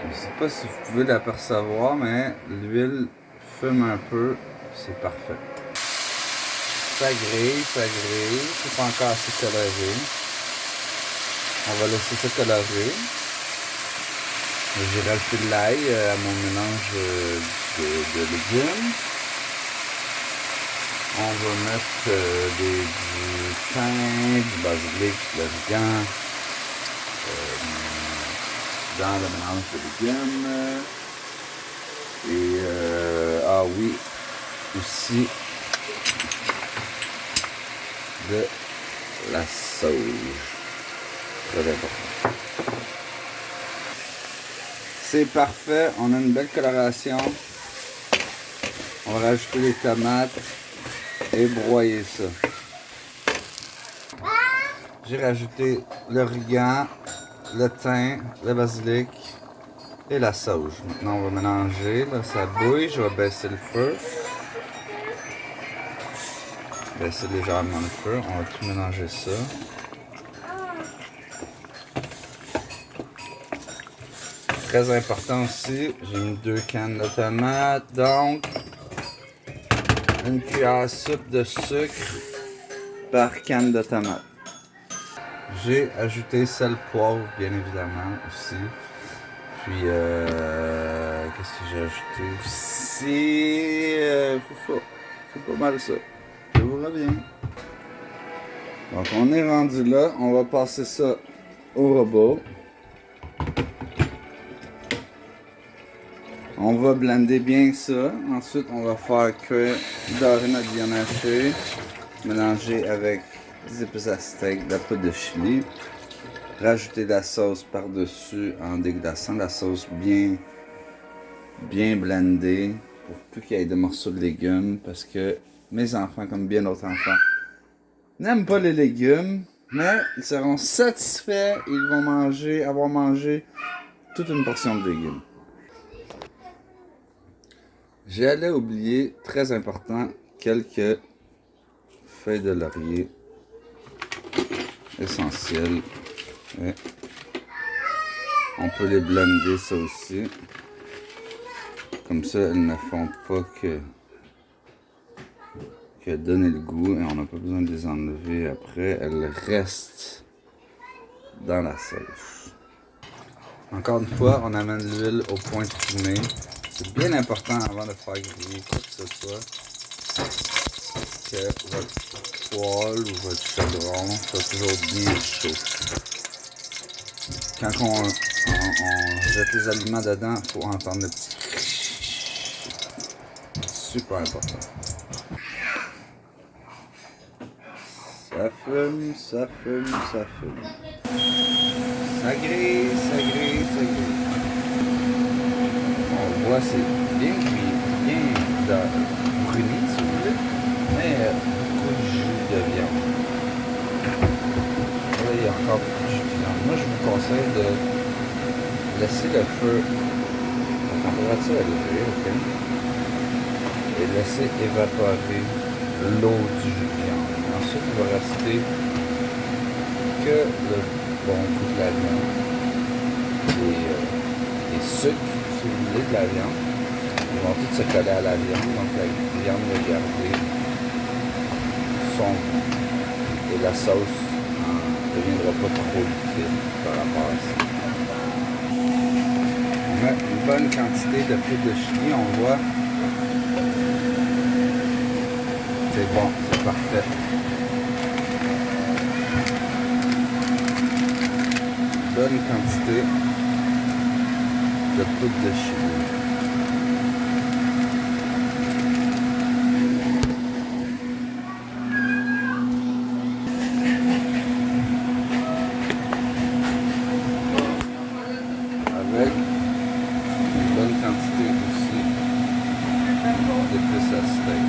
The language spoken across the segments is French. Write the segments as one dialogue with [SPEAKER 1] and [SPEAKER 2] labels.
[SPEAKER 1] Je ne sais pas si vous pouvez l'apercevoir, mais l'huile fume un peu. C'est parfait. Ça grille, c'est pas encore assez coloré. On va laisser ça colorer. J'ai rajouté de l'ail à mon mélange de légumes. On va mettre du thym, du basilic, de l'origan dans le mélange de légumes. Et ah oui, aussi de la sauge. Très important. C'est parfait, on a une belle coloration. On va rajouter les tomates et broyer ça. J'ai rajouté l'origan, le thym, le basilic et la sauge. Maintenant on va mélanger, là ça bouille, je vais baisser le feu. Baisser légèrement le feu, on va tout mélanger ça. Très important aussi, j'ai mis 2 cannes de tomates, donc une cuillère à soupe de sucre par canne de tomates. J'ai ajouté sel, poivre, bien évidemment, aussi. Puis, qu'est-ce que j'ai ajouté aussi? C'est pas mal ça. Je vous reviens. Donc, on est rendu là. On va passer ça au robot. On va blender bien ça. Ensuite, on va faire cuire dorer notre viande hachée, mélanger avec des épices à steak, de la poudre de chili. Rajouter de la sauce par-dessus en déglaçant la sauce bien blendée pour plus qu'il y ait de morceaux de légumes parce que mes enfants, comme bien d'autres enfants, n'aiment pas les légumes, mais ils seront satisfaits et ils vont avoir mangé toute une portion de légumes. J'allais oublier, très important, quelques feuilles de laurier essentielles. Et on peut les blender ça aussi. Comme ça, elles ne font pas que donner le goût et on n'a pas besoin de les enlever après. Elles restent dans la sauce. Encore une fois, on amène l'huile au point de fumée. C'est bien important avant de faire griller quoi que ce soit que votre poêle ou votre chaudron soit toujours bien chaud. Quand on jette les aliments dedans, il faut entendre le petit super important. Ça fume. Ça grille. On voit c'est bien cuit, bien bruni si vous voulez, mais beaucoup de jus de viande. Là, il y a encore beaucoup de jus de viande. Moi, je vous conseille de laisser le feu à température élevée, ok? Et laisser évaporer l'eau du jus de viande. Ensuite, il va rester que le bon goût de la viande, les sucres, si vous voulez, de la viande. Ils vont tous se coller à la viande, donc la viande va garder son goût. Et la sauce ne deviendra pas trop liquide par rapport à ça. On met une bonne quantité de poudre de chili, on voit. C'est bon, c'est parfait. Bonne quantité de poudre de chili. Avec une bonne quantité aussi d'épices à steak.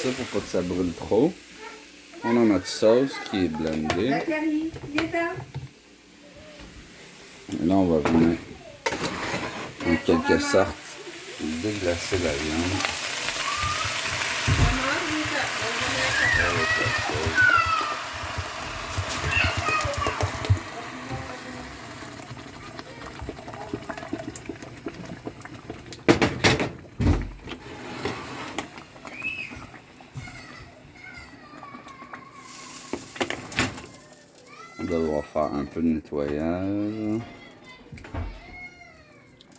[SPEAKER 1] ça pour pas que ça brûle trop. On a notre sauce qui est blendée.
[SPEAKER 2] Zachary, viens.
[SPEAKER 1] Et là, on va venir, en quelque sorte, déglacer la viande. Avec la sauce. On va devoir faire un peu de nettoyage.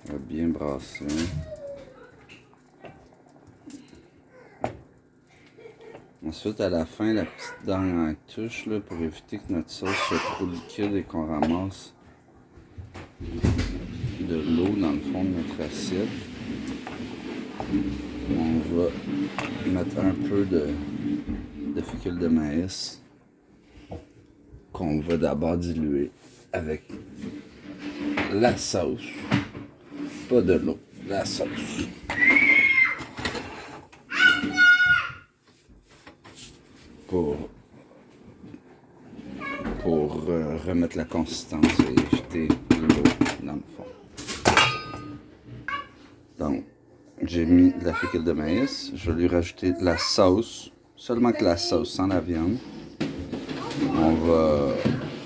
[SPEAKER 1] On va bien brasser. Ensuite, à la fin, la petite dernière touche là, pour éviter que notre sauce soit trop liquide et qu'on ramasse de l'eau dans le fond de notre assiette. On va mettre un peu de fécule de maïs qu'on va d'abord diluer avec la sauce. Pas de l'eau, la sauce. Pour remettre la consistance et éviter l'eau dans le fond. Donc, j'ai mis de la fécule de maïs. Je vais lui rajouter de la sauce, seulement que la sauce, sans la viande.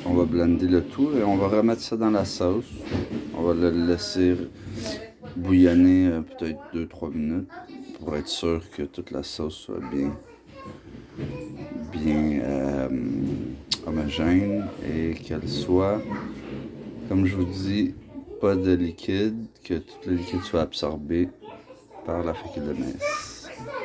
[SPEAKER 1] On va blender le tout et on va remettre ça dans la sauce. On va le laisser bouillonner peut-être 2-3 minutes pour être sûr que toute la sauce soit bien homogène et qu'elle soit, comme je vous dis, pas de liquide, que tout le liquide soit absorbé par la fécule de maïs.